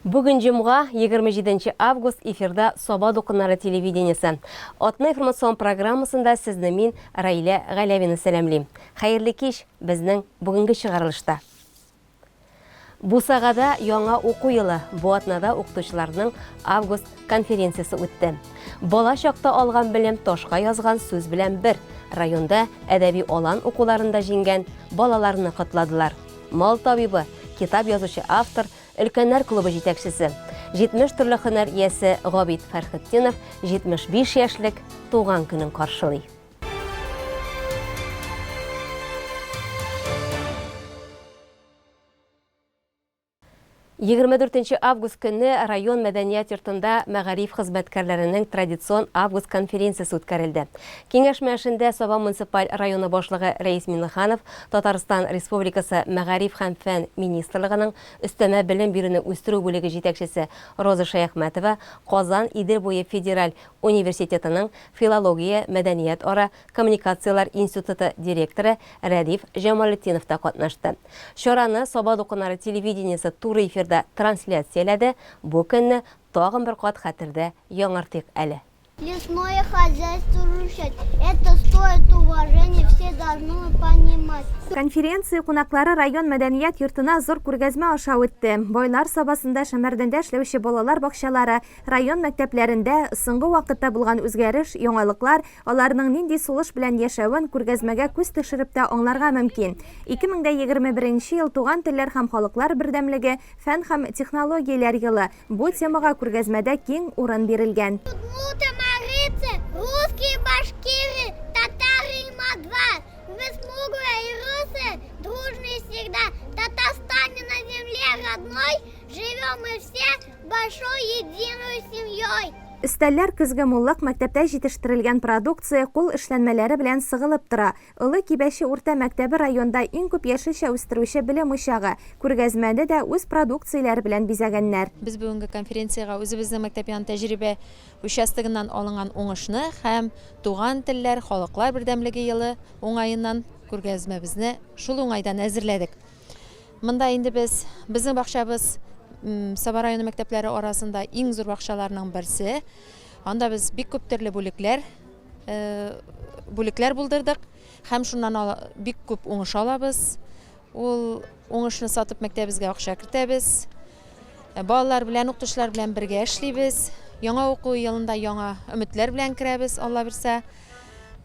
Бүгін жұмға 27 август эфирда Соба докунары телевидениесі. Отны информацион программасында сізді мен Раиля Ғалявины сәлемлейм. Хайырлы кеш біздің бүгінгі шығарылышта. Бусағада яңа оқу йылы Буатнада оқытушыларының август конференциясы өтті. Бала шақта алған білім тошқа язған сөз білен бір районда әдәби алан оқуларында жеңген балаларыны құтладылар. Мал табибы, китап язучы автор, Өлкәннәр клубы жетәкчесе, 70 түрлі һөнәр иясе Габит Фәрхетдинов 75 яшьлек туган көнен каршылый. 24 август көнне район мәдәният йортында мәгариф хезмәткәрләренең традицион август конференциясы үткәрелде. Киңәшмә эшендә Саба муниципаль районы башлыгы Рәис Миннеханов, Татарстан Республикасы мәгариф һәм фән министрлыгының өстәмә белем бирүне үстерү бүлеге җитәкчесе Роза Шаяхмәтова, Казан Идел буе федераль университетының филология, мәдәният ара коммуникациялар институты директоры Рәдиф Җамалетдинов та катнашты. Чараны Саба докунары телевидениесе туры эфир трансляцияләде, бу көнне тагын бер кат хәтердә яңартыйк әле. Лесное хозяйство рушать. Это стоит уважения, все должны понимать. Конференция кунаклары район мәдәният йортына зур күргәзмә аша үтте. Байлар сабасында Шәмәрдәндә эшләүче балалар бакчалары, район мәктәпләрендә соңгы вакытта булган үзгәреш, яңалыклар, аларның нинди сулыш белән яшәвен күргәзмәгә күз төшереп тә аңларга мөмкин. 2021 ел туган телләр һәм халыклар бердәмлеге, фән һәм технологияләр елы. Бу темага күргәзмәдә киң урын бирелгән. Русские, башкиры, татары и мадвар, весмуглые и русы, дружные всегда. В Татарстане на земле родной живем мы все большой единой семьей. Өстәлләр көзге муллык мәктәптә җитештерелгән продукция кул эшләнмәләре белән сыгылып тора. Олы Кибәче урта мәктәбе районда иң күп яшелчә үстерүче белем учагы. Күргәзмәдә дә үз продукцияләре белән бизәгәннәр. Без бүгенге конференцияга үзебезнең мәктәп ян тәҗрибә участогыннан алынган уңышны һәм туган телләр, халыклар бердәмлеге елы уңаеннан күргәзмәбезне шул уңайдан әзерләдек. Монда инде безнең бакчабыз Саба районы мәктәпләре арасында иң зур бакчаларның берсе. Анда без бик күп төрле бүлекләр булдырдык һәм шуннан бик күп уңыш алабыз. Ул уңышны сатып мәктәбезгә акча кертәбез. Балалар белән, укытучылар белән бергә эшлибез. Яңа уку елында яңа өметләр белән керәбез. Алла бирсә,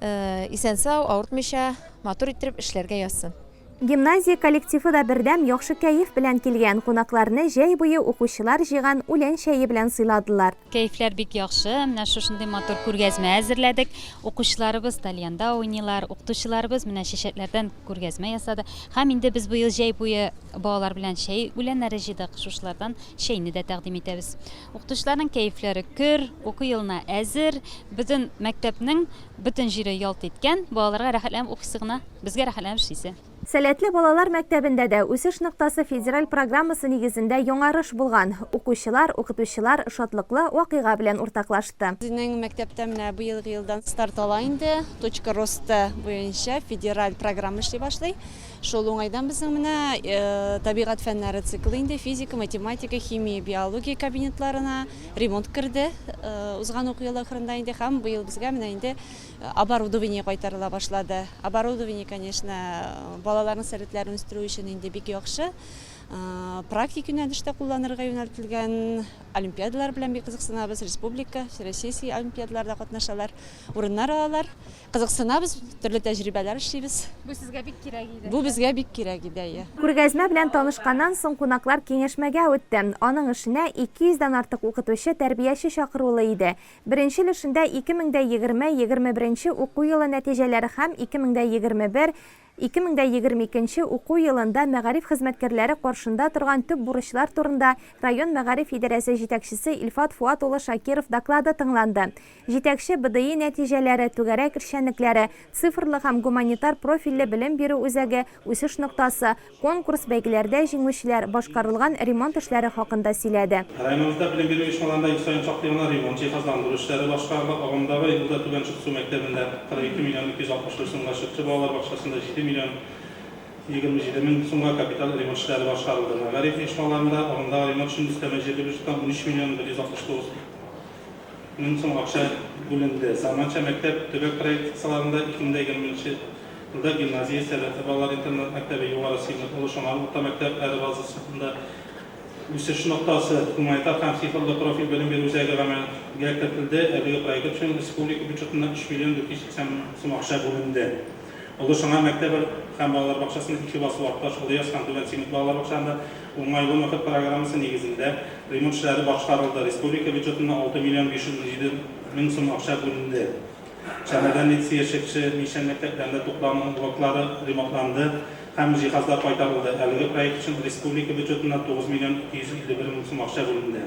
исән-сау, авыртмыйча, матур итеп эшләргә язсын. Гимназия коллективы да бердәм яхшы кәеф белән килгән, кунакларны җәй буе укучылар җыйган үлән чәе белән сыйладылар. Кәефләр бик яхшы, менә шушындый матур күргәзмә әзерләдек. Укучыларыбыз тальянда уйныйлар, укытучыларыбыз менә чәчәкләрдән күргәзмә ясады. Һәм инде без быел җәй буе балалар белән чәй үләннәре җыйдык. Шушлардан чәйне дә тәкъдим итәбез. Укытучыларның кәефләре көр, уку елына әзер, бөтен мәктәпнең бөтен җире ялт иткән, балаларга рәхәтләнеп укыйсы, безгә рәхәтләнеп эшлисе. Сәләтле балалар мәктәбендә дә үсеш ноктасы федераль программасы нигезендә яңарыш булган. Укучылар, укытучылар шатлыклы вакыйга белән уртаклашты. Безнең мәктәптә менә быелгы елдан старт ала инде. Точка роста буенча федераль программа эшли башлый. Шул уңайдан безнең менә табигать фәннәре циклы инде физика, математика, химия, биология кабинетларына ремонт керде. Узган уку ел ахырында инде һәм быел безгә менә инде оборудование кайтарыла башлады. Оборудование, конечно, балаларның сәләтләрен үстерү өчен инде бик яхшы. Практик юнәлештә кулланырга юнәлтелгән олимпиадалар белән бик кызыксынабыз. Республика, всероссийский олимпиадаларда катнашалар, урыннар алалар. Кызыксынабыз, төрле тәҗрибәләр эшлибез. Бу сезгә бик кирәк иде. Бу безгә бик кирәк иде. Күргәзмә белән танышканнан соң кунаклар киңәшмәгә үтте. Аның эшенә 200-дан артык укытучы, тәрбияче чакырылы иде. Беренче эшендә 2020-21 уку елы нәтиҗәләре һәм 2021-2022 уку елында мәгариф хезмәткәрләре каршында торган төп бурычлар турында район мәгариф идарәсе җитәкчесе Илфат Фуат улы Шакиров доклады тыңланды. Җитәкче БДИ нәтиҗәләре, түгәрәк эшчәнлекләре, цифрлы һәм гуманитар профильле белем бирү үзәге, үсеш ноктасы, конкурс бәйгеләрдә җиңүчеләр, башкарылган ремонт эшләре хакында сөйләде. Районыбызда белем бирү оешмаларында ел саен чаклы ремонт җиһазландыру эшләре башкарылып, агымдагы елда Түбән Чыксу мәктәбендә 42 миллион 260 сумга чыкты, балалар бакчасында 7 миллион 27 bin so'mga kapital remont ishlari boshqarildi. Mag'arif ishxonalarida og'indagi remont uchun üsteme 13 milyon 169 bin so'm akça bölündü. Zamancha maktab tübek proyekt kısalarında 2020 yılda gimnaziya, sərəti balalar internet məktəbi, yuvarı sinif, oluşamalı orta məktəb əri bazısında üstüş noktası humanitar hem sifirli profil bölüm bir üzerine rağmen gerçekleştirildi. Əvvəli proyekt üçün Respublika büdcetindən 3 milyon 480 so'm akça bölündü. Oluşan məktəb hem balalar bakçasının 2 bası vaxtaş oluyor. Skandüven sinif balalar bakçasında onaylı məktəb programısı negizində remont işləri başqarıldı. Respublika büdcetindən 6 milyon 507 bin so'm akça bölündü. Şəhərdən yetisi yaşıqçı Mişən məktəblərində toplanan blokları remontlandı. Hem cihazlar qaytarıldı. Əvvəli proyekt üçün Respublika büdcetindən 9 milyon 251 bin so'm akça bölündü.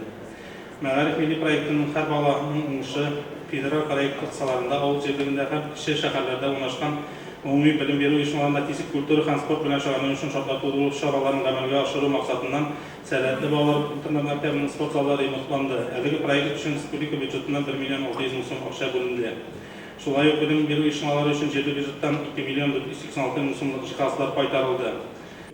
Məğarif Milli Proyektinin hər balanın oluşu federal proyekt kısalarında avul cəbirində hem kiçik şəhərlərdə ulaşqan umumi bilim veru işlərində fizik, kultur, transport bilen şəhərlərin üçün şartlatılıq şaraların əməlgə aşırı maqsadından sərhədli bağlar internet məktəbinin sport zalları remontlandı. Əvvəli proyekt üçün Respublika büdcetindən 1 milyon 600 bin so'm akça bölündü. Şulay bilim veru işlərləri üçün yerli büdcetdən 2 milyon 486 bin so'mluq cihazlar qaytarıldı.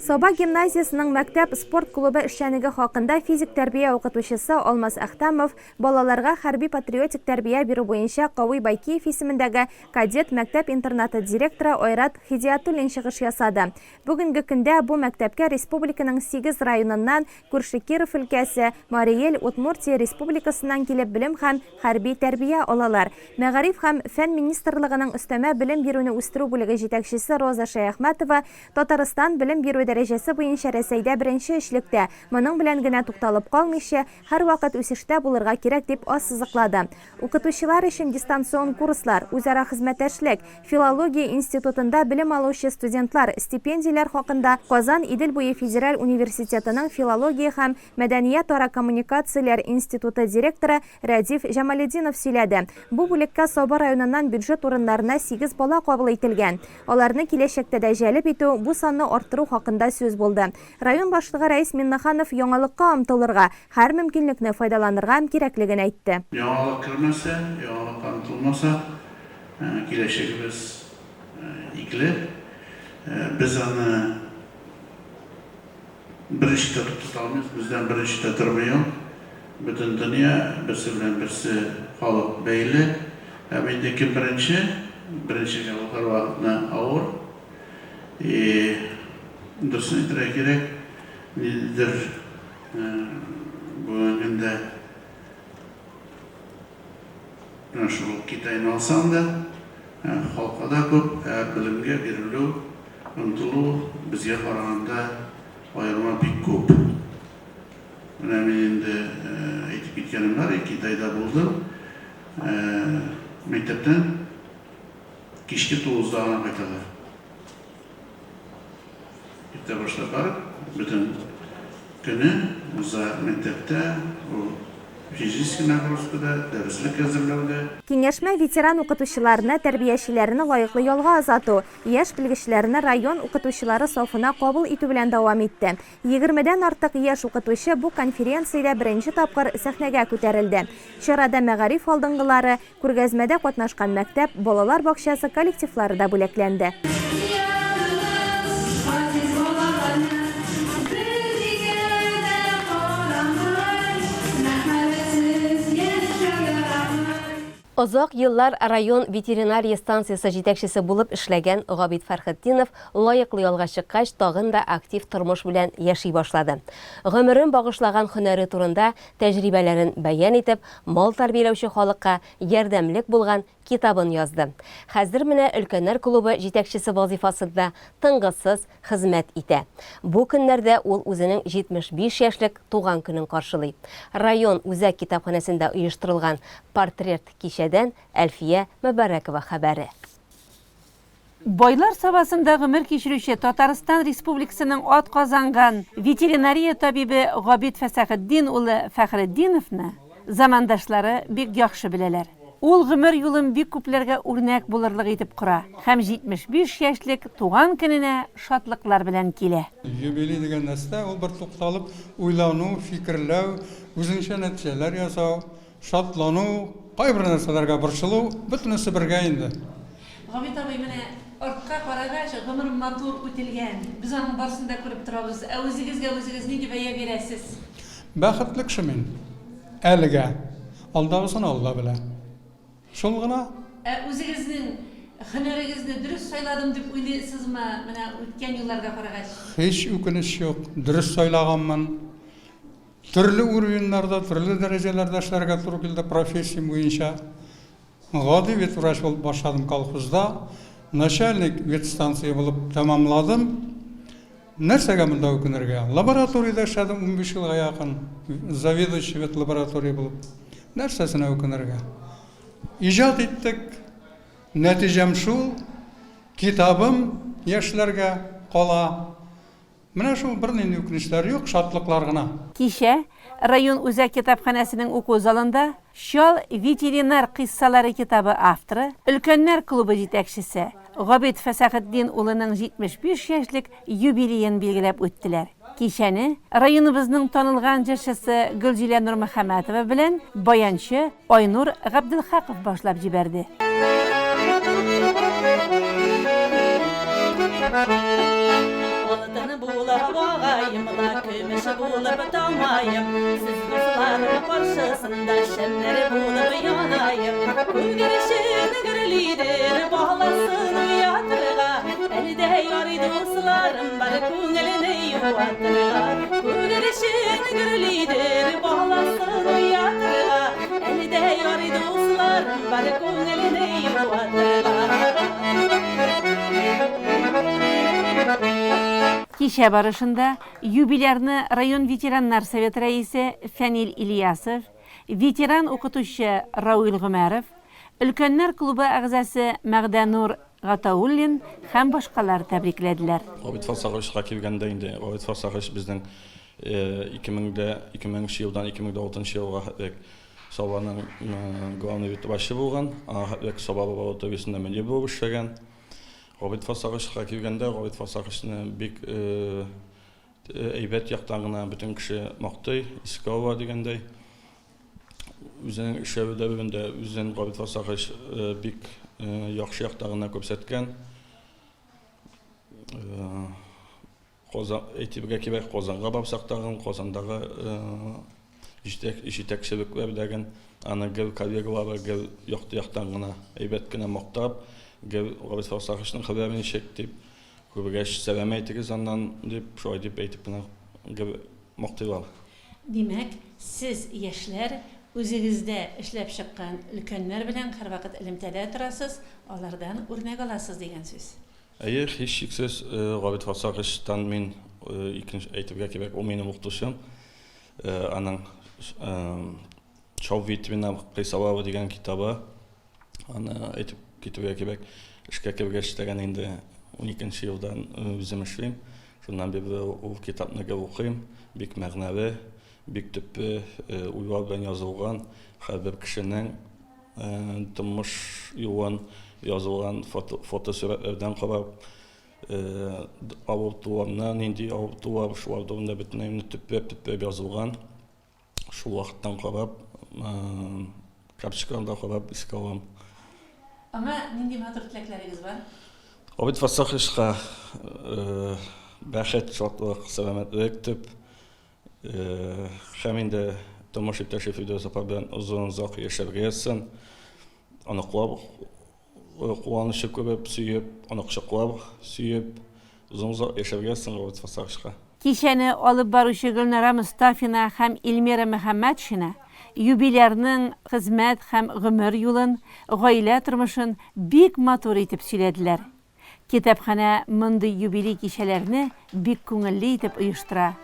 Соба гимназиясының мәктәп спорт клубы эшчәнлеге хакында физик тәрбия укытучысы Алмаз Әхтәмов балаларга хәрби патриотик тәрбия бирү буенча Кавый Байкиев исемендәге кадет мәктәп-интернаты директоры Ойрат Хидиятуллин чыгыш ясады. Бүгенге көндә бу мәктәпкә республиканың 8 районыннан, күрше Киров өлкәсе, Марий Эл, Удмуртия республикасыннан килеп белем һәм хәрби тәрбия алалар. Мәгариф һәм фән министрлыгының өстәмә белем бирүне үстерү бүлеге җитәкчесе Роза Шәяхмәтова Татарстан белем бирү дәрәҗәсе буенча Рәсәйдә беренче эшлектә, моның белән генә тукталып калмыйча, һәрвакыт үсештә булырга кирәк дип ассызыклады. Укытучылар өчен дистанцион курслар, үзара хезмәттәшлек, филология институтында белем алучы студентлар стипендияләр хакында Казан Идел буе федераль университетының филология һәм мәдәният-ара коммуникацияләр институты директоры Радиф Җамалетдинов сөйләде. Бу бүлеккә Соба районыннан бюджет урыннарына 8 бала кабул ителгән. Аларны киләчәктә дә җәлеп итү, бу санны арттыру хакында сөз булды. Район башлыгы Рәис Миннаханов яңалыкка омтылырга, һәр мөмкинлекне файдаланырга кирәклеген әйтте. Яңалык кермәсә, яңалык омтылмаса, киләчәгебез икле. Без аны беренче тота алмыйбыз, бездән беренче тормый. Бөтен дөнья берсе белән берсе халык бәйле. Һәм инде кем беренче вакытны авыр. Дөресен әйтергә кирәк, нидер бүгенгә шул Китайны алсам да, халыкка да күп белемгә бирелү, омтылу безгә караганда аерма бик күп. Менә мин инде әйтеп киткәнем бар, Китайда булдым. Мәктәптән кичке 9-да гына кайталар. Иртә башлап барып, бөтен көне уза мәктәптә, физик нагрузкада, дәреслек әзерләүдә. Киңәшмә ветеран укытучыларны, тәрбиячеләрне лаеклы ялга азату, яшь белгечләрне район укытучылары сафына кабул итү белән дәвам итте. 20дән артык яшь укытучы бу конференциядә беренче тапкыр сәхнәгә күтәрелде. Чарада мәгариф алдынгылары, күргәзмәдә катнашкан мәктәп, балалар бакчасы коллективлары да бүләкләнде. Озак еллар район ветеринария станциясы җитәкчесе булып эшләгән Габит Фәрхетдинов лаеклы ялга чыккач тагын да актив тормыш белән яши башлады. Гомерен багышлаган һөнәре турында тәҗрибәләрен бәян итеп, мал тәрбияләүче халыкка ярдәмлек булган китабын язды. Хәзер менә өлкәннәр клубы җитәкчесе вазифасында тынгысыз хезмәт итә. Бу көннәрдә ул үзенең 75 яшьлек туган көнен каршылый. Район үзәк китапханәсендә оештырылган портрет кичәдән Әлфия Мәбәрәкова хәбәре. Байлар сабасында гомер кичерүче Татарстан Республикасының атказанган ветеринария табибы Габит Фәсәхетдин улы Фәхретдиновны замандашлары бик яхшы беләләр. Ул гомер юлын бик күпләргә үрнәк булырлык итеп кора һәм 75 яшьлек туган көненә шатлыклар белән килә. Юбилей дигән нәрсә ул бер тукталып, уйлану, фикерләү, үзенчә нәтиҗәләр ясау, шатлану, кайбер нәрсәләргә борчылу, бөтенесе бергә инде. Габит абый менә Артка карагач, гомер матур үтелгән. Без аның барсын да күреп торабыз. Үзегез нинди бәя бирәсез? Бәхетле кеше мин. Әлегә. Алдагысын Алла белә. Шул гына. Үзегезнең һөнәрегезне дөрес сайладым дип уйлыйсызмы? Менә үткән елларга карагач. Hiç үкенеч юк. Дөрес сайлаганмын. Төрле уровеньларда, төрле дәрәҗәләрдә эшләргә туры килде профессиям буенча. Гади ветврач булып башладым колхозда. Начальник ветстанция булып тәмамладым. Нәрсәгә монда үкенергә? Лабораториядә эшләдем 15 елга якын. Заведующий ветлаборатория булып. Нәрсәсенә үкенергә? Иҗат иттек. Нәтиҗәм шул. Китабым яшьләргә кала. Менә шул бернинди үкенечләр юк, шатлыклар гына. Кичә район үзәк китапханәсенең уку залында Шал ветеринар кыссалары китабы авторы, Өлкәннәр клубы җитәкчесе Габит Фәсәхетдин улының 75 яшьлек юбилеен билгеләп үттеләр. Кичәне районыбызның танылган җырчысы Гөлҗилә Нурмөхәммәтова белән баянчы Айнур Габдулхаков башлап җибәрде. Kömüşü bulup tamayım, siz dostlarım karşısında şenleri bulup yanayım. Gülgürüşünü gürlidir, bağlasın uyatırğa, elde yari dostlarım var küngelini yuvatırğa. Gülgürüşünü gürlidir, bağlasın uyatırğa, elde yari dostlarım var küngelini yuvatırğa. Кичә барышында юбилярны район ветераннар советы рәисе Фәнил Ильясов, ветеран укытучы Рауил Гомәров, Өлкәннәр клубы әгъзасы Мәгъдәнур Гатауллин һәм башкалар тәбрикләделәр. Габит Фәсәхетдинга килгәндә инде Габит Фәсәхетдин безнең 2000 елдан 2006 елга Сабаның главный ветврачы булган, Сабаба автобусында мөдир булып эшләгән. Габит Фәсәхетдинга килгәндә Габит Фәсәхетдинне бик әйбәт яктан гына бөтен кеше мактый, искава дигәндәй. Үзенең эшләвендә үзен Габит Фәсәхетдин бик яхшы яктагына күрсәткән. Әйтергә кирәк, Казанга барсак тагын Казандагы җитәкчелекләр белән аны гел коллегалары гел яктан гына әйбәт кенә мактап, гел Габит Фәсәхетдиннең хәбәрен ишетеп дип, күбегәч сәлам әйтегез аннан дип, шулай дип әйтеп кенә гел мактыйлар. Димәк, сез яшьләр үзегездә эшләп чыккан өлкәннәр белән һәрвакыт элемтәдә торасыз, алардан үрнәк аласыз дигән сүз. Әйе, һичшиксез Габит Фәсәхетдиннан мин икенче әйтергә кирәк, ул минем укытучым. Аның Шау ветеринар кыссалары дигән китабы, аны әйтеп китергә кирәк. Эшкә кергәчтәгән инде 12 елдан үзем эшлим. Шуннан бирле ул китапны укыйм. Бик мәгънәле, бик төпле уйлар белән язылган, һәрбер кешенең тормыш юлын язылган фотосурәтләрдән карап, авыртуларны, нинди авыртулар, шулар турында бөтенләй төпләп язылган. Шул вакыттан карап, капчыкларда карап искалам. Аңа нинди матур теләкләрегез бар? Габит Фәсәхетдинга бәхет, шатлык, сәламәтлек дип, һәм инде тормыш иптәше Фирдәүс апа белән озын-озак яшәргә язсын. Аны куанычлы күреп, сөеп, аны кочаклап, сөеп, озын-озак яшәргә язсын Габит Фәсәхетдинга. Кичәне алып баручы Гөлнара Мустафина һәм Илмира Мөхәммәтшина юбилярның хезмәт һәм гомер юлын, гаилә тормышын бик матур итеп сөйләделәр. Китапханә мондый юбилей кичәләрне бик күңелле итеп оештыра.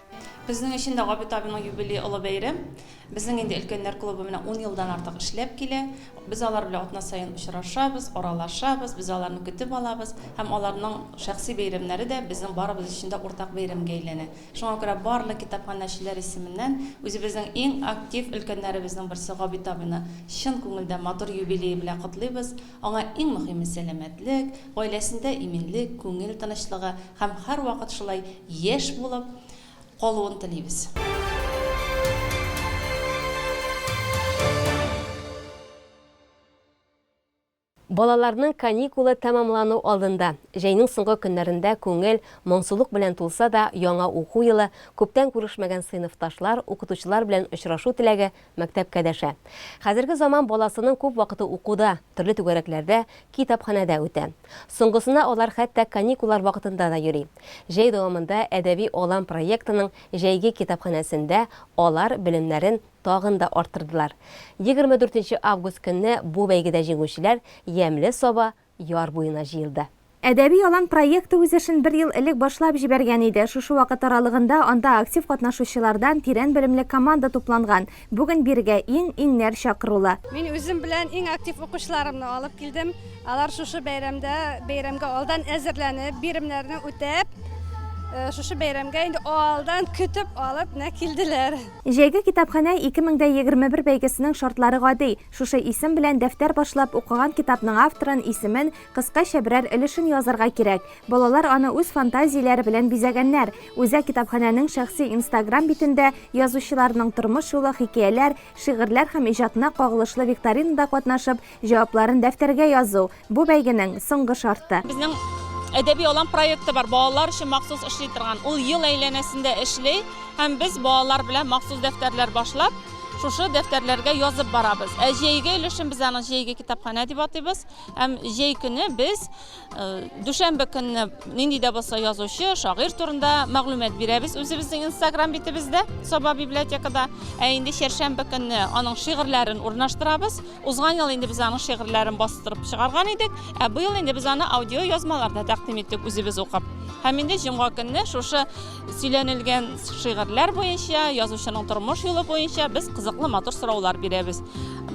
Безнең өчен дә Габит абыйның юбилее олы бәйрәм. Безнең инде Өлкәннәр клубы менә 10 елдан артык эшләп килә. Без алар белән атна саен очрашабыз, аралашабыз, без аларны көтеп алабыз һәм аларның шәхси бәйрәмнәре дә безнең барыбыз өчен дә уртак бәйрәмгә әйләнә. Шуңа күрә барлык китапханәчеләр исеменнән үзебезнең иң актив өлкәннәребезнең берсе Габит абыйны чын күңелдән матур юбилее белән котлыйбыз. Аңа иң мөһиме сәламәтлек, гаиләсендә иминлек, күңел тынычлыгы һәм һәрвакыт шулай яшь булып калуын телибез. Балаларның каникулы тәмамлану алдында, җәйнең соңгы көннәрендә күңел моңсулык белән тулса да, яңа уку елы, күптән күрешмәгән сыйныфташлар, укытучылар белән очрашу теләге мәктәпкә дәшә. Хәзерге заман баласының күп вакыты укуда, төрле түгәрәкләрдә, китапханәдә үтә. Соңгысына алар хәтта каникуллар вакытында да йөри. Җәй дәвамында әдәби алам проектының җәйге китапханәсендә алар белемнәрен тагын да арттырдылар. 24 август көнне бу бәйгедә җиңүчеләр ямьле соба яр буена җыелды. Әдәби алан проекты үз эшен 1 ел элек башлап җибәргән иде. Шушы вакыт аралыгында анда актив катнашучылардан тирән белемле команда тупланган. Бүген биргә иң-иңнәр чакырыла. Мин үзем белән иң актив укучыларымны алып килдем. Алар шушы бәйрәмгә алдан әзерләнеп, биремнәрне үтәп, шушы бәйрәмгә инде алдан көтеп алып килделәр. Җәйге китапханә 2021 бәйгесенең шартлары гади. Шушы исем белән дәфтәр башлап укыган китапның авторын, исемен, кыскача берәр өлешен язарга кирәк. Балалар аны үз фантазияләре белән бизәгәннәр. Үзә китапханәнең шәхси Instagram битендә язучыларның тормыш юлы, хикәяләр, шигырьләр һәм иҗатына кагылышлы викторинада катнашып, җавапларын дәфтәргә язу. Бу бәйгенең соңгы шарты. Безнең әдәби алан проекты бар, балалар өчен махсус эшли торган. Ул ел әйләнәсендә эшли, һәм без балалар белән махсус дәфтәрләр башлап, шушы дәфтәрләргә язып барабыз. Җәйге өлешен без аны җәйге китапханә дип атыйбыз. Һәм җәй көне без дүшәмбе көнне нинди дә булса язучы, шагыйрь турында мәгълүмат бирәбез үзебезнең Instagram битебездә, Соба библиотекада. Инде чәршәмбе көнне аның шигырьләрен урнаштырабыз. Узган ел инде без аның шигырьләрен бастырып чыгарган идек. Быел инде без аны аудио язмаларда тәкъдим иттек үзебез укып. Һәм инде җомга көнне шушы сөйләнелгән шигырьләр буенча, язучының тормыш юлы буенча без кызыклы матур сораулар бирәбез.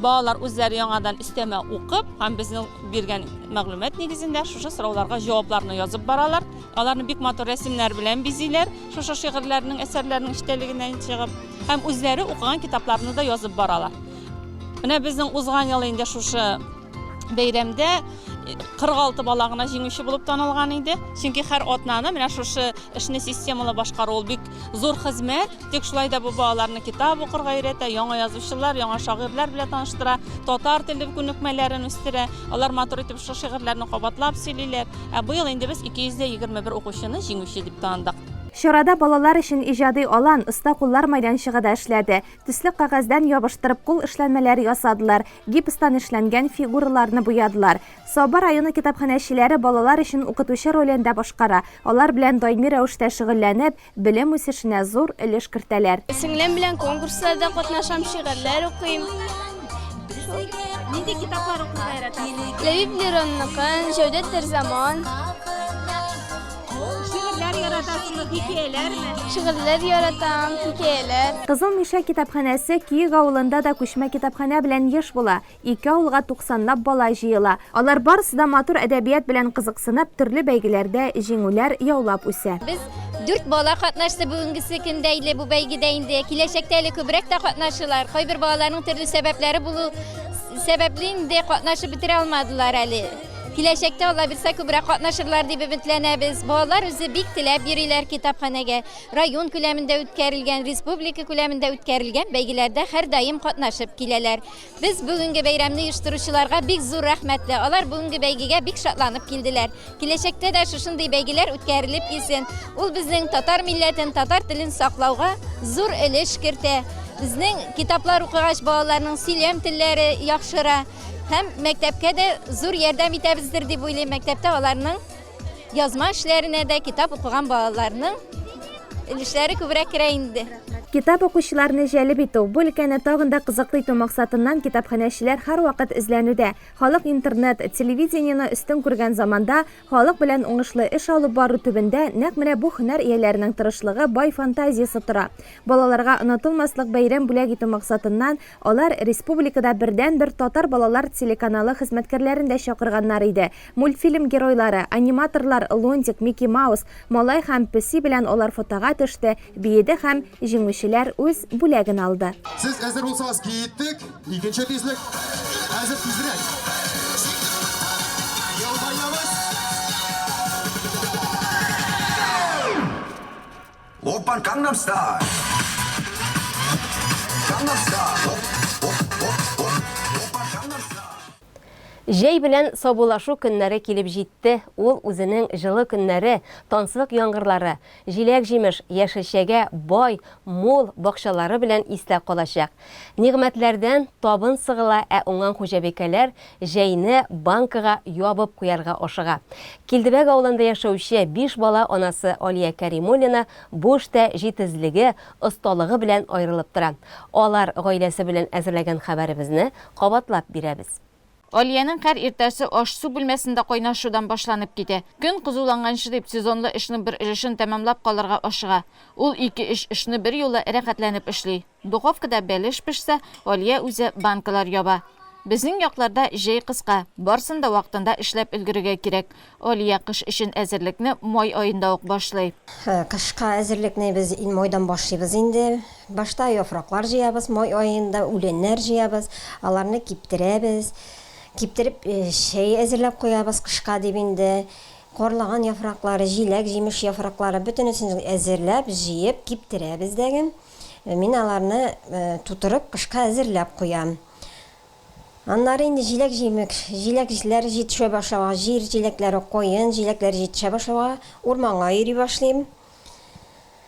Балалар үзләре яңадан өстәмә укып, һәм безнең биргән мәгълүмат нигезендә шушы сорауларга җавапларны язып баралар. Аларны бик матур рәсемнәр белән бизиләр, шушы шигырьләрнең, әсәрләрнең эчтәлегеннән чыгып, һәм үзләре укыган китапларны да язып баралар. Менә безнең узган ел инде шушы бәйрәмдә 46 бала гына җиңүче булып танылган иде. Чөнки һәр атнаны менә шушы эшне системалы башкару ул бик зур хезмәт. Тик шулай да бу балаларны китап укырга өйрәтә, яңа язучылар, яңа шагыйрьләр белән таныштыра, татар теле күнекмәләрен үстерә. Алар матур итеп шушы шигырьләрне кабатлап сөйлиләр. Быел инде без 221 укучыны җиңүче дип таныдык. Чарада балалар өчен иҗади алан, оста куллар мәйданчыгы да эшләде. Төсле кагаздан ябыштырып кул эшләнмәләре ясадылар, гипстан эшләнгән фигураларны буядылар. Соба районы китапханәчеләре балалар өчен укытучы ролендә башкара. Алар белән даими рәвештә шөгыльләнеп, белем үсешенә зур өлеш кертәләр. Сеңлем белән конкурсларда катнашам, шигырьләр укыйм. Нинди китаплар укырга яратасың? Ләбиб Леронныкын, Җәүдәт Терзаман. Шигырьләр яратасыңмы, хикәяләрме? Шигырьләр яратам, хикәяләр. Кызыл Мишә китапханәсе Киек авылында да күчмә китапханә белән еш була. 2 авылга 90лап бала җыела. Алар барысы да матур әдәбият белән кызыксынып, төрле бәйгеләрдә җиңүләр яулап үсә. Без 4 бала катнашты бүгенге көндә бу бәйгедә инде. Киләчәктә әле күбрәк тә катнашалар. Кайбер балаларның төрле сәбәпләре булу сәбәпле инде катнашып бетерә алмадылар әле. Киләчәктә алла бирсә күбрәк катнашырлар дип өметләнәбез. Балалар үзе бик теләп йөриләр китапханәгә. Район күләмендә үткәрелгән, республика күләмендә үткәрелгән бәйгеләрдә һәр даим катнашып киләләр. Без бүгенге бәйрәмне оештыручыларга бик зур рәхмәтле. Алар бүгенге бәйгегә бик шатланып килделәр. Киләчәктә дә шушындый бәйгеләр үткәрелеп килсен. Ул безнең татар милләтен, татар телен саклауга зур өлеш кертә. Безнең китаплар укыгач балаларның сөйләм телләре яхшыра. Һәм мәктәпкә дә зур ярдәм итәбездер дип уйлыйм. Мәктәптә аларның язма эшләренә дә китап укыган балаларның өлешләре күбрәк керә инде. Китап укучыларны җәлеп итү, бу өлкәне тагын да кызыклы итү максатыннан китапханәчеләр һәр вакыт эзләнүдә. Халык интернет, телевидениене өстен күргән заманда халык белән уңышлы эш алып бару төбендә нәкъ менә бу һөнәр ияләренең тырышлыгы, бай фантазиясе тора. Балаларга онытылмаслык бәйрәм бүләк итү максатыннан алар республикада бердән-бер татар балалар телеканалы хезмәткәрләрен дә чакырганнар иде. Мультфильм геройлары, аниматорлар Лондик, Микки Маус, Малай һәм Песи белән алар фотога төште, биеде һәм җиңүчеләр үз бүләген алды. Сез әзер булсагыз киттек. Икенче тизлек. Әзер тизрәк. Опан Gangnam Style. Gangnam Style. Җәй белән сабулашу көннәре килеп җитте. Ул үзенең җылы көннәре, тансык яңгырлары, җиләк-җимеш, яшелчәгә бай, мул бакчалары белән истә калачак. Нигъмәтләрдән табын сыгыла, ә уңган хуҗабикәләр җәйне банкага ябып куярга ашыга. Килдебәк авылында яшәүче 5 бала анасы Алия Кәримуллина бу эштә җитезлеге, осталыгы белән аерылып тора. Алар гаиләсе белән әзерләгән хәбәребезне кабатлап бирәбез. Алияның һәр иртәсе аш-су бүлмәсендә кайнашудан башланып китә. Көн кызуланганчы дип сезонлы эшнең бер өлешен тәмамлап калырга ашыга. Ул 2-3 эшне бер юлы рәхәтләнеп эшли. Духовкада бәлеш пешсә, Алия үзе банкалар яба. Безнең якларда җәй кыска, барсын да вакытында эшләп өлгерергә кирәк. Алия кыш өчен әзерлекне май аенда ук башлый. Кышка әзерлекне без майдан башлыйбыз инде. Башта яфраклар җыябыз, май аенда үләннәр җыябыз, аларны киптерәбез. Киптереп, шәй әзерләп куябыз кышка дип инде. Корлаган яфраклары, җиләк, җимеш яфраклары бөтенесен әзерләп, җыеп киптерәбез дәгән. Мин аларны тутырып кышка әзерләп куям. Аннары инде җиләкләр җитешә башлауга, җир җиләкләре кайын, җиләкләр җитешә башлауга, урманга йөри башлыйм.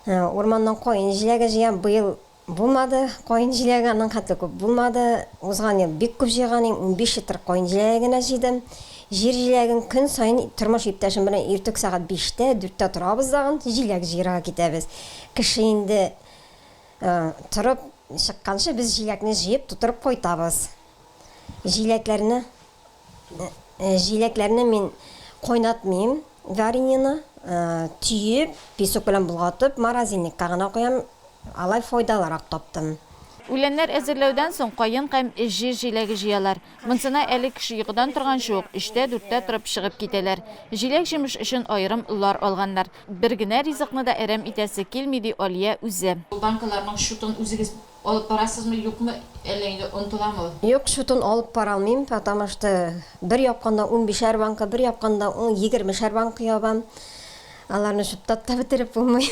Урманнан кайын җиләге җыям, быел булмады, кайын җиләге аның хәтле күп булмады. Узган ел бик күп җыйган, 15 литр кайын җиләге генә җыйдым. Җир җиләген көн сайын тормыш иптәшем белән иртүк сәгать 5-тә, 4-тә торабыз дагын җиләк җыйырга китәбез. Кеше инде торып чыкканчы без җиләкне җыеп тутырып кайтабыз. Җиләкләрне мин кайнатмыйм, вареньены түйеп, песок белән булгатып, морозильникка гына куям. Алай файдалырак таптым. Үләннәр әзерләүдән соң кайын һәм җир җиләге җыялар. Монсына әле кеше йокыдан торган шук, 3-4-тә торып чыгып китәләр. Җиләк-җимеш өчен аерым лар алганнар. Бер генә ризыкны да әрәм итәсе килми ди Алия үзе. Банкаларның шутын үзегез алып барасызмы, юкмы, әллә инде онтыламы? Юк, шутын алып бара алмыйм, потому что бер япканда 15 банка, бер япканда 20 банка ябам. Аларны шуттап та бетереп булмый.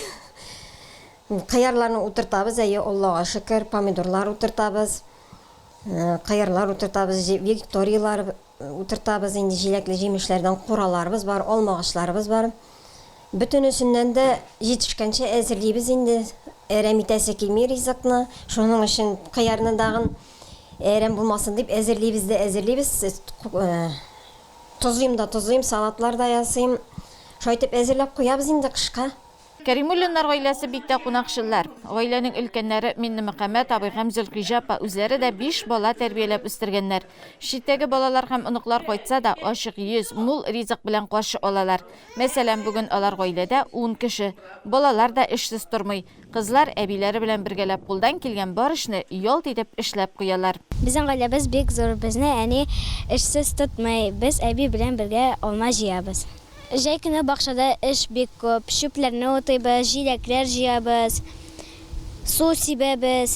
Кыярларны утыртабыз, Аллага шөкер, помидорлар утыртабыз. Кыярлар утыртабыз, викториялар утыртабыз, инде җиләкле җимешләрдән кураларыбыз бар, алма агачларыбыз бар. Бөтенесеннән дә җитешкәнчә әзерлибез инде. Әрәм итәсе килми ризыкны. Шуның өчен кыярны дагын әрәм булмасын дип әзерлибез. Тозыйм, салатлар да ясыйм. Шайтып әзерләп куябыз инде кышка. Кәримуллиннар гаиләсе бик тә кунакчылар. Гаиләнең өлкәннәре Миннәмөхәммәд абый һәм Зөлхиҗә апа үзләре дә 5 бала тәрбияләп үстергәннәр. Читтәге балалар һәм оныклар кайтса да, ачык йөз, мул ризык белән каршы алалар. Мәсәлән, бүген алар гаиләдә 10 кеше. Балалар да эшсез тормый. Кызлар әбиләре белән бергәләп кулдан килгән бар эшне ялт итеп эшләп куялар. Безнең гаиләбез бик зур. Безне әни эшсез тотмый. Без әби белән бергә алма җыябыз. Җәй көне бакчада эш бик күп. Шүпләрне утыйбыз, җиләкләр җыябыз, су сибәбез.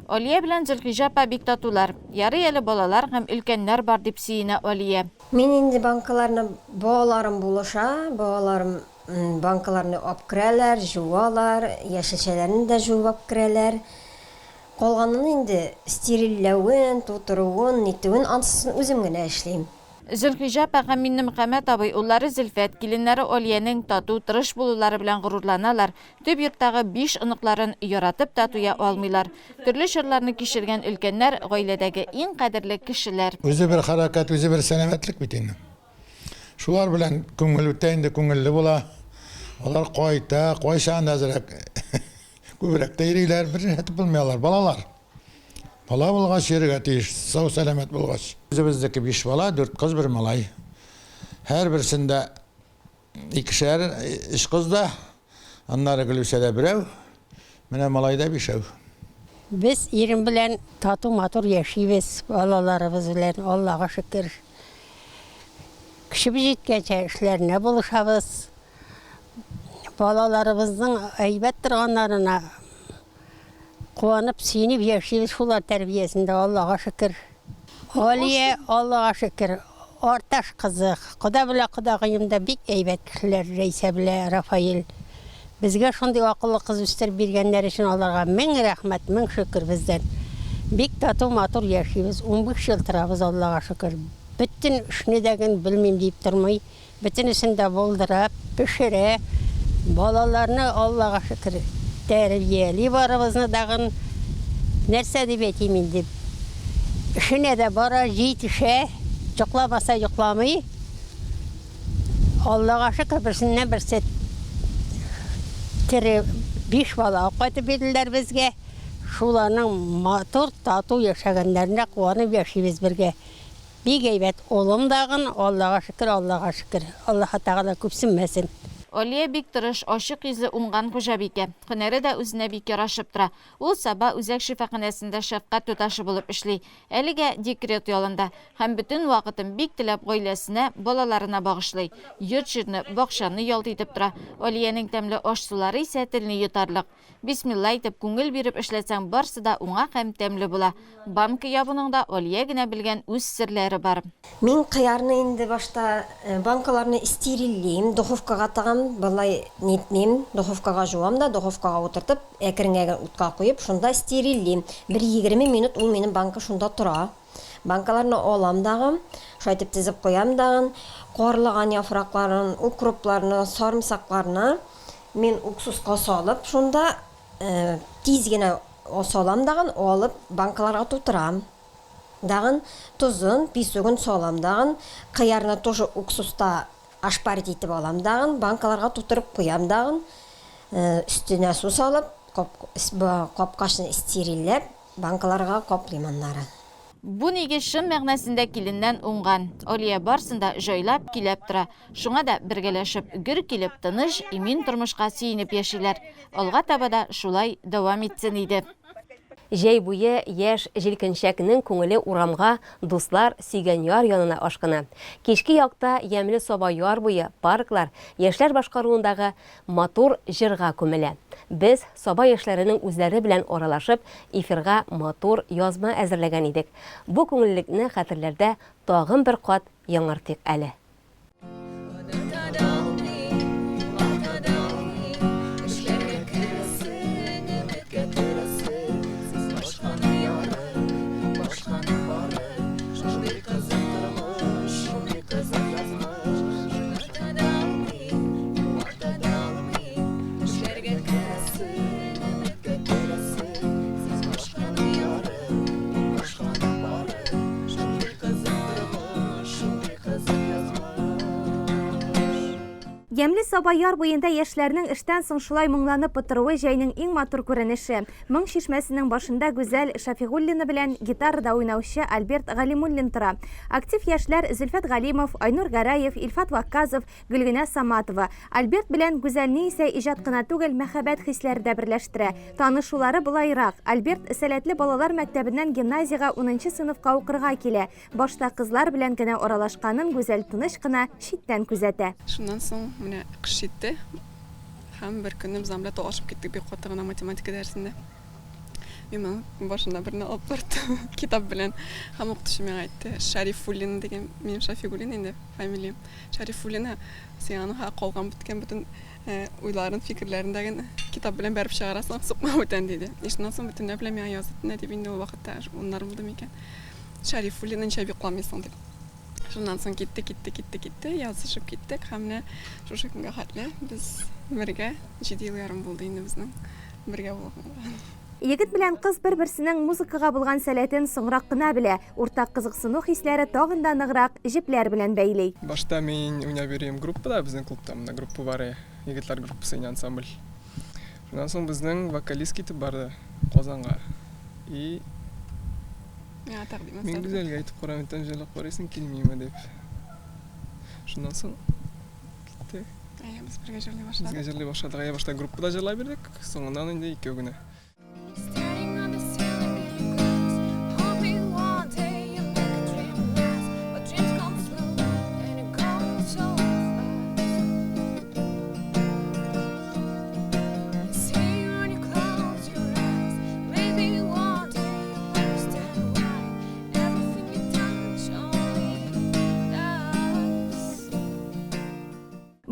Алия белән Зөлхиҗә апа бик татулар. Ярый әле балалар һәм өлкәннәр бар дип сөенә Алия. Мин инде банкаларны балаларым булыша, балаларым банкаларны апкыралар, жуалар, яшелчәләрне дә жуып керәләр. Калганын инде стерильләүен, тутыруын, нитүен ансысын үзем генә эшлим. Зөлхиҗә апа һәм Миннәмөхәммәд абый уллары Зөлфәт, киленнәре Алияның тату, тырыш булулары белән горурланалар. Төп йорттагы 5 оныкларын яратып та туя алмыйлар. Төрле чорларны кичергән өлкәннәр гаиләдәге иң кадерле кешеләр. Үзе бер хәрәкәт, үзе бер сәламәтлек бит инде. Шулар белән күңел үтә инде, күңелле була. Алар кайта, кайчан әзрәк. Күбрәк тәйриләр, бер хәтта белмәйләр, балалар. Бала булгач йөрергә тиеш, сау сәламәт булгач. Үзебездәге 5 бала, 4 кыз, 1 малай. Һәр берсендә 2шәр эш кызда, аннары Гөлүсәдә берәү, менә малайда 5. Без ирем белән тату матур яшибез, балаларыбыз белән, Аллага шөкер. Кешебез җиткәнчә эшләренә булышабыз. Балаларыбызның әйбәт торганнарына куанып, сөенеп яшибез шулар тәрбиясендә, Аллага шөкер. Алия, Аллага шөкер, орташ кызы, Хода белән кодагыемда бик әйбәт кешеләр, Рәйсә белән Рафаил. Безгә шундый акыллы кыз үстереп биргәннәр өчен аларга 1000 рәхмәт, 1000 шөкер бездән. Бик тату матур яшибез, 15 ел торабыз, Аллага шөкер. Bütün işini degen bilmem deyip durmay. Bütün işinde buldurap, pişire. Balalarını Allah'a şükür terbiyeli varımızı dağın. Nerse de beteyim indi. İşine de bara jit işe. Yoklamasa yoklamayı. Allah'a şükür birisinden birisi tiri 5 bala okuyup verirler bizge. Şularının matur tatu yaşaganlarına kuvanıp yaşayız birge. Bir geybet oğlum dağın Allah'a şükür, Allah'a şükür. Allah'a Teala küpsünmesin. Oliye bik tırış, aşık yüzlü umgan kujabike. Hüneri de üzüne bik yaraşıp tıra. Ул sabah üzek şifaxanesinde şefkat tutaşı bulup işli. Elige dekret yolunda. Hem bütün vakıtın bik tilep goylesine, bolalarına bağışlay. Yurt şirini, bakşanını yol edip tıra. Oliye'nin temli oş suları ise tilini yutarlık. Bismillah etip күңіл berip işletsen barsı da uңa hem temli bula. Banki yabınında Oliye gine bilgen üz sirleri var. Мен қиярны инде башта банкаларны стериллейм, духовкага тагам, балай нетмем, духовкага жуам да, духовкага утыртып, әкіріңәген утка қойып, шунда стериллейм. 1-20 минут ул менің банка шунда тұра. Банкаларны алам дагым, шайтып тизип коям дагын, қуарлыган яфракларын, укропларны, сарымсакларны мен уксуска салып, шунда тизгене салам дагын, алып банкаларга тутырам. Дагын тузын, писөгін салам дагын, қиярны тоже уксуста ашпарит етіп алам дагын, банкаларга тутырып коям дагын, үстіне су салып, капкашын стериллеп, банкаларга каплыйм аннары. Bu nege şın мәгънәсендә киленнән уңган. Олия барсында җайлап килеп тора. Шуңа да бергәләшеп гөр килеп тыныч, имин тормышка сөенеп яшиләр. Алга таба да шулай дәвам итсен иде. Жәй буе яшь җилкенчәкнең күңеле урамга, дуслар, сөйгән яр янына ашкына. Кичке якта ямьле саба яр буе парклар яшьләр башкаруындагы матур җырга күмелә. Без саба яшьләренең үзләре белән аралашып, эфирга матур язма әзерләгән идек. Бу күңеллекне хәтерләрдә тагын бер кат яңартыйк әле. Ямлы саба яр буенда яшьләрнең эштән соң шулай моңланып утыруы җәйнең иң матур күренеше. Моң шишмәсенең башында Гүзәл Шафигуллина белән гитарада уйнаучы Альберт Галимуллин тора. Актив яшьләр Зөлфәт Галимов, Айнур Гараев, Илфат Вакказов, Гөлгенә Саматова. Альберт белән Гүзәлне исә иҗат кына түгел, мәхәббәт хисләре дә берләштерә. Танышулары булайрак. Альберт сәләтле балалар мәктәбеннән гимназиягә 10нчы сыйныфка укырга килә. Башта кызлар белән генә аралашканын Гүзәл тыныч кына читтән күзәтә. Шуннан соң менә кыш җитте. Һәм бер көнне без белән ташып киттек бик каты гына математика дәресендә. Мен башында берне алып бардым китап белән. Һәм укытучы миңа әйтте, Шарифуллин дигән, минем Шафигуллин инде фамилиям. Шарифуллина, син аны калган биткән бөтен уйларын, фикерләрен дигән китап белән бәреп чыгарасың, сукма үтән диде. Шуннан соң бөтен белән миңа язып, нә дип инде ул вакытта уннар булды микән. Шарифуллинның чабикламыйсың дип. Шуннан соң китте, язышып киттек, һәм менә шушы көнгә хәтле без бергә 7 ел ярым булды инде безнең бергә булган. Егет белән кыз бер-берсенең музыкага булган сәләтен соңрак кына белә. Уртак кызыксыну хисләре тагын да ныграк җепләр белән бәйли. Башта мин уйнап йөрим группада, безнең клубта менә группа бар, егетләр группасы, ансамбль. Шуннан соң безнең вокалист китеп барды Казанга. И мин Гүзәлгә әйтеп карам, җырлап карыйсың килмиме дип. Шуннан соң китте. Без бергә җырлый башладык. Безгә җырлый башладык. Башта группада җырлай бирдек, соңыннан инде икәү генә.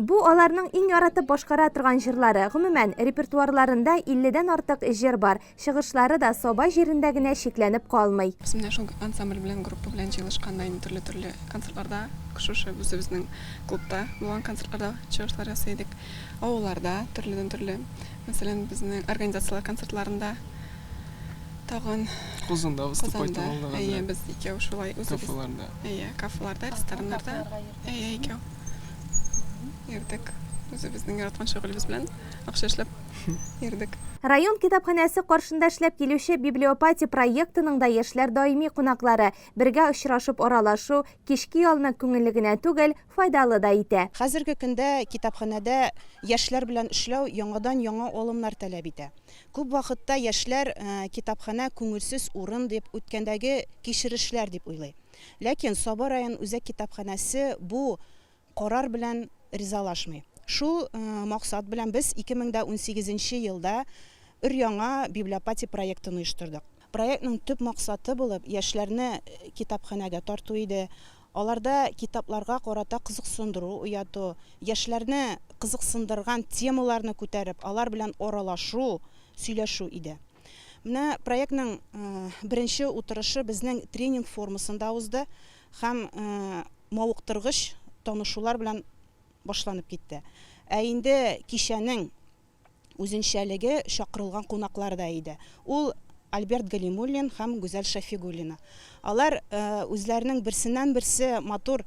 Бу аларның иң яратып башкара торган җырлары. Гомумән, репертуарларында 50дән артык җыр бар. Чыгышлары да Соба җирендә генә шикләнеп калмый. Без менә шул ансамбль белән, группа белән җыелышканда төрле концертларда, шушы үзебезнең клубта булган концертларда чыгышлар ясыйдык. Авылларда төрле. Мәсәлән, безнең организациялар концертларында тагын Кузында выступать булдык. Без икәү шулай үзебез. Кафеларда, рестораннарда. Икәү. Йөрдек. Үзебезнең яраткан шөгылебез белән акча эшләп йөрдек. Район китапханәсе каршында эшләп килүче библиопатия проектының да яшьләр даими кунаклары. Бергә очрашып аралашу кички ялны күңеллегенә түгел, файдалы да итә. Хәзерге көндә китапханәдә яшьләр белән эшләү яңа алымнар таләп итә. Күп вакытта яшьләр китапханә күңелсез урын дип үткәндәге кичерешләр дип уйлый. Ләкин Саба район үзәк китапханәсе бу карар белән ризалашмый. Шул максат белән без 2018 елда өр-яңа библиопатия проектын оештырдык. Проектның төп максаты булып яшьләрне китапханәгә тарту иде. Аларда китапларга карата кызыксындыру уяту, яшьләрне кызыксындырган темаларны күтәреп, алар белән аралашу, сөйләшү иде. Менә проектның беренче утырышы безнең тренинг формасында узды һәм мавыктыргыч танышулар белән башланып китте. Инде кичәнең үзенчәлеге чакырылган кунаклар да иде. Ул Альберт Галимуллин һәм Гүзәл Шафигуллина. Алар үзләренең берсеннән-берсе матур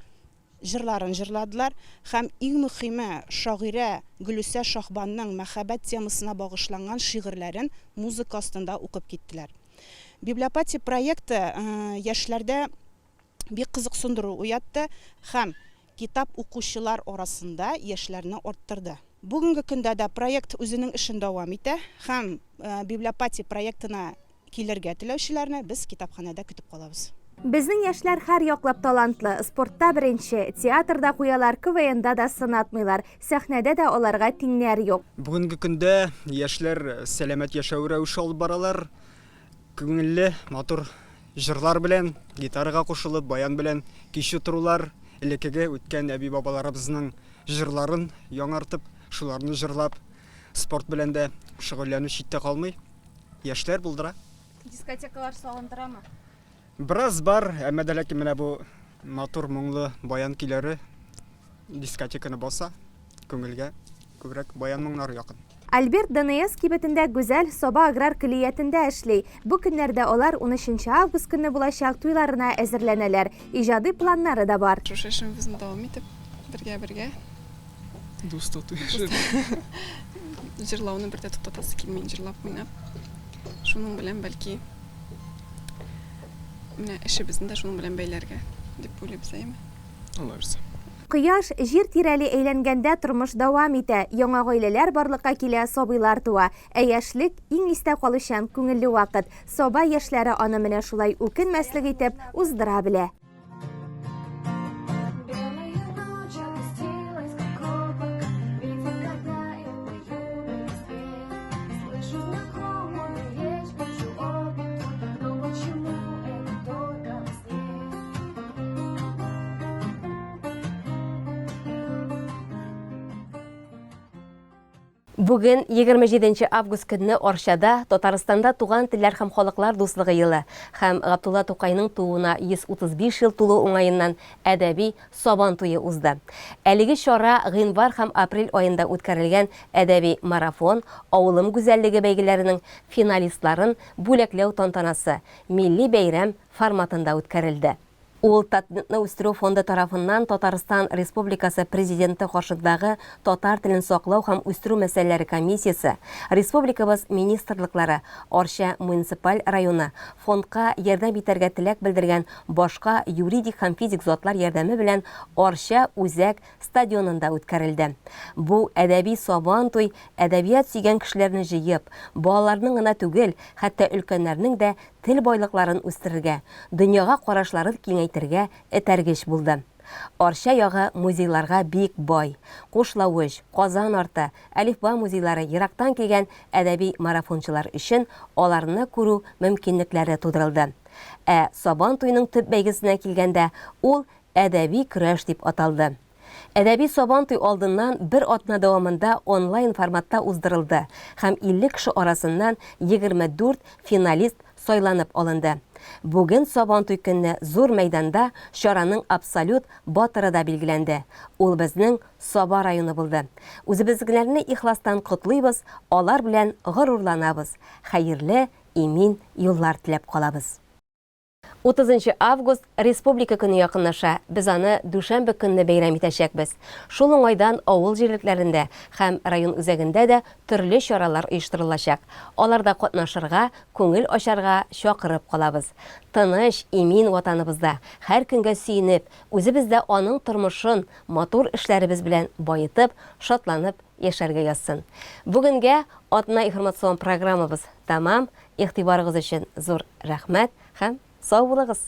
җырларын җырладылар һәм иң мөһиме шагыйрә Гөлүсә Шахбанның мәхәббәт темасына багышланган шигырьләрен музыка астында укып киттеләр. Библиопатия проекты яшьләрдә бик кызыксындыру уятты һәм китап укучылар арасында яшьләрне арттырды. Бүгенге көндә дә проект үзенең эшен дәвам итә һәм библиопатия проектына килергә теләүчеләрне без китапханәдә көтеп калабыз. Безнең яшьләр һәр яклап талантлы. Спортта беренче, театрда куялар, КВНда да сынатмыйлар. Сәхнәдә дә аларга тиңнәр юк. Бүгенге көндә яшьләр сәламәт яшәү рәвеше алып баралар. Күңелле, матур җырлар белән, гитарага кушылып, баян белән кич утырулар, элеккеге үткән әби-бабаларыбызның җырларын яңартып, шуларны җырлап, спорт белән дә шөгыльләнү читтә калмый. Яшьләр булдыра. Дискотекалар сагындырамы? Бераз бар, әмма дә ләкин менә бу матур моңлы баян көйләре дискотеканы баса, күңелгә күбрәк баян моңнары якын. Альберт ДНС кибетендә Гүзәл Соба аграр көллиятендә эшли. Бу көннәрдә алар 13 август көнне булачак туйларына әзерләнәләр. Иҗади планнары да бар. Шушы эшебезне дәвам итеп, бергә Дус тоту яшәп. Җырлауны бер дә туктатасы килми, җырлап уйнап. Шуның белән бәлки менә эшебезне дә шуның белән бәйләргә дип уйлыйбыз, әйме? Аларсы. Кояш җир тирәли әйләнгәндә тормыш дәвам итә. Яңа гаиләләр барлыкка килә, сабыйлар туа. Яшьлек иң истә калучан күңелле вакыт. Соба яшьләре аны менә шулай үкенмәслек итеп уздыра белә. Бүген 27 август көнне Оршада Татарстанда туган телләр һәм халыклар дуслыгы елы һәм Габдулла Тукайның тууына 135 ел тулу уңаеннан әдәби Сабан туе узды. Әлеге чара гыйнвар һәм апрель аенда үткәрелгән әдәби марафон, авылым гүзәллеге бәйгеләренең финалистларын бүләкләү тантанасы милли бәйрәм форматында үткәрелде. Ул Татнетны үстерү фонды тарафыннан Татарстан Республикасы президенты каршындагы татар телен саклау һәм үстерү мәсьәләләре комиссиясе, республикабыз министрлыклары, Орча муниципаль районы фондка ярдәм итәргә теләк белдергән башка юридик һәм физик затлар ярдәме белән Орча үзәк стадионында үткәрелде. Бу әдәби Сабан туй әдәбият сөйгән кешеләрне җыеп, балаларның гына түгел, хәтта өлкәннәрнең дә тел байлыкларын үстерергә, дөньяга карашларын киңәйтергә этәргеч булды. Орча ягы музейларга бик бай. Кушлавыч, Казан арты, Әлифба музейлары ерактан килгән әдәби марафончылар өчен аларны күрү мөмкинлекләре тудырылды. Сабан туйның төп бәйгесенә килгәндә, ул әдәби көрәш дип аталды. Әдәби сабан туй алдыннан бер атна дәвамында онлайн форматта уздырылды һәм 50 кеше арасыннан 24 финалист сайланып алынды. Бүген сабан туй көнне зур мәйданда чараның абсолют батыры да билгеләнде. Ул безнең Саба районы булды. Үзебезнекеләрне ихластан котлыйбыз, алар белән горурланабыз. Хәерле, имин юллар теләп калабыз. 30 август республика көне якынлаша. Без аны дүшәмбе көнне бәйрәм итәчәкбез. Шул уңайдан авыл җирлекләрендә һәм район үзәгендә дә төрле чаралар оештырылачак. Аларда катнашырга, күңел ачарга чакырып калабыз. Тыныч, имин ватаныбызда һәр көнгә сөенеп, үзебездә аның тормышын, матур эшләребез белән байытып, шатланып яшәргә язсын. Бүгенгә атна информацион программабыз тамам. Игътибарыгыз өчен зур рәхмәт һәм сау булыгыз.